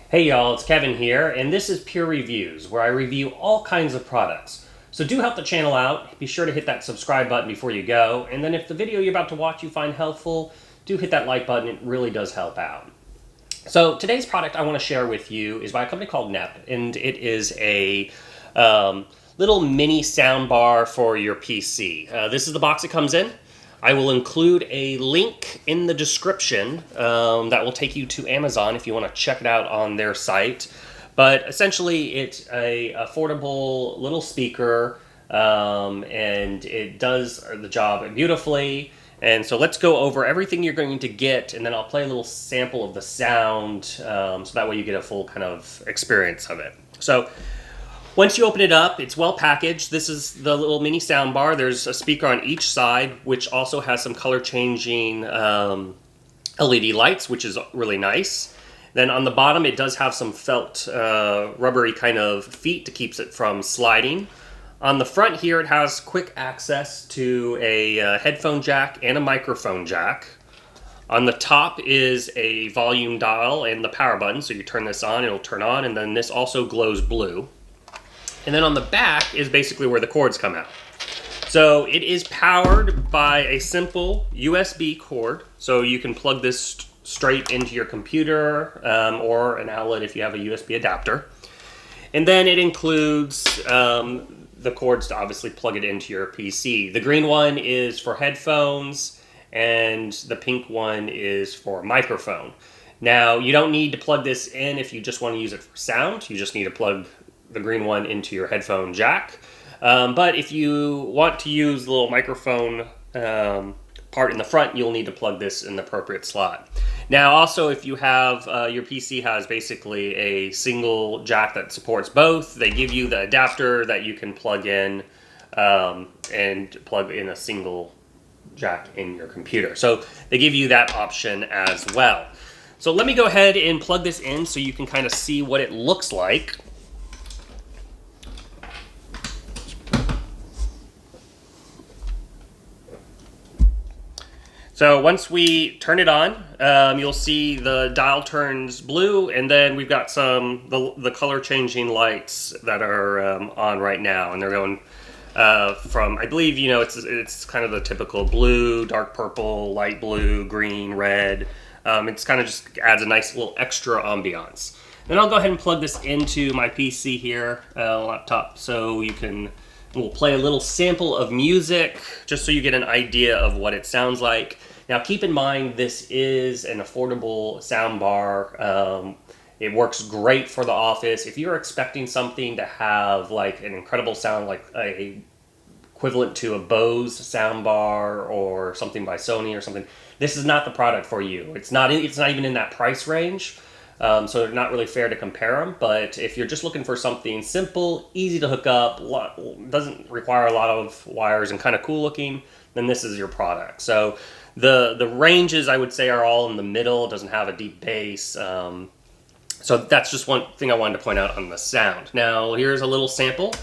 Hey y'all, it's Kevin here, and this is Pure Reviews, where I review all kinds of products. So do help the channel out. Be sure to hit that subscribe button before you go, and then if the video you're about to watch you find helpful, do hit that like button. It really does help out. So today's product I want to share with you is by a company called NPET, and it is a little mini soundbar for your PC. This is the box it comes in. I will include a link in the description that will take you to Amazon if you want to check it out on their site. But essentially, it's a affordable little speaker, and it does the job beautifully. And so let's go over everything you're going to get, and then I'll play a little sample of the sound, so that way you get a full kind of experience of it. So once you open it up, it's well packaged. This is the little mini sound bar. There's a speaker on each side, which also has some color changing LED lights, which is really nice. Then on the bottom, it does have some felt rubbery kind of feet to keep it from sliding. On the front here, it has quick access to a headphone jack and a microphone jack. On the top is a volume dial and the power button. So you turn this on, it'll turn on, and then this also glows blue. And then on the back is basically where the cords come out. So it is powered by a simple USB cord. So you can plug this straight into your computer or an outlet if you have a USB adapter. And then it includes the cords to obviously plug it into your PC. The green one is for headphones and the pink one is for microphone. Now, you don't need to plug this in if you just want to use it for sound. You just need to plug the green one into your headphone jack. But if you want to use the little microphone part in the front, you'll need to plug this in the appropriate slot. Now, also, if you have, your PC has basically a single jack that supports both, they give you the adapter that you can plug in and plug in a single jack in your computer. So they give you that option as well. So let me go ahead and plug this in so you can kind of see what it looks like. So once we turn it on, you'll see the dial turns blue, and then we've got the color changing lights that are on right now, and they're going from, I believe, it's kind of the typical blue, dark purple, light blue, green, red. It's kind of just adds a nice little extra ambiance. Then I'll go ahead and plug this into my PC here, laptop, so we'll play a little sample of music just so you get an idea of what it sounds like. Now keep in mind this is an affordable sound bar. It works great for the office. If you're expecting something to have like an incredible sound, like a equivalent to a Bose sound bar or something by Sony or something, this is not the product for you. It's not even in that price range. So they're not really fair to compare them, but if you're just looking for something simple, easy to hook up, doesn't require a lot of wires and kind of cool looking, then this is your product. So the ranges, I would say, are all in the middle. It doesn't have a deep bass. So that's just one thing I wanted to point out on the sound. Now here's a little sample.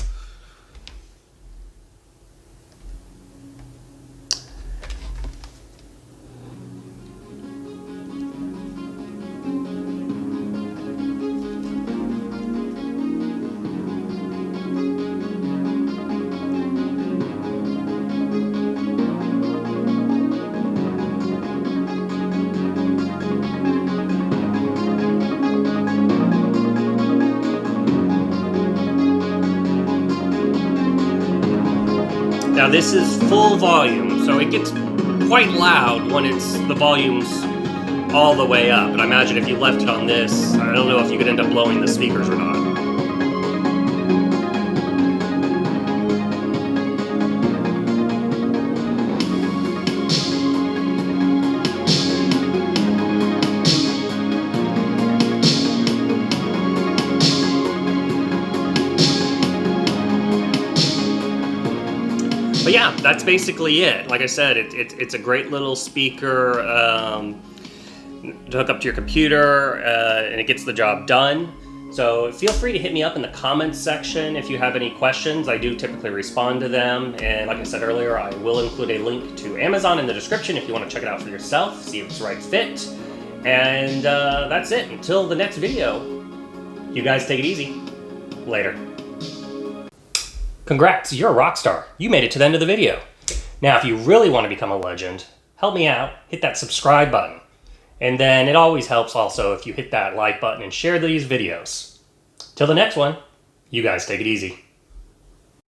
Now this is full volume, so it gets quite loud when the volume's all the way up. And I imagine if you left it on this, I don't know if you could end up blowing the speakers or not. But yeah, that's basically it. Like I said, it's a great little speaker to hook up to your computer, and it gets the job done. So feel free to hit me up in the comments section if you have any questions. I do typically respond to them. And like I said earlier, I will include a link to Amazon in the description if you want to check it out for yourself, see if it's the right fit. And that's it. Until the next video, You guys take it easy. Later. Congrats, you're a rock star. You made it to the end of the video. Now, if you really want to become a legend, help me out, hit that subscribe button. And then it always helps also if you hit that like button and share these videos. Till the next one, you guys take it easy.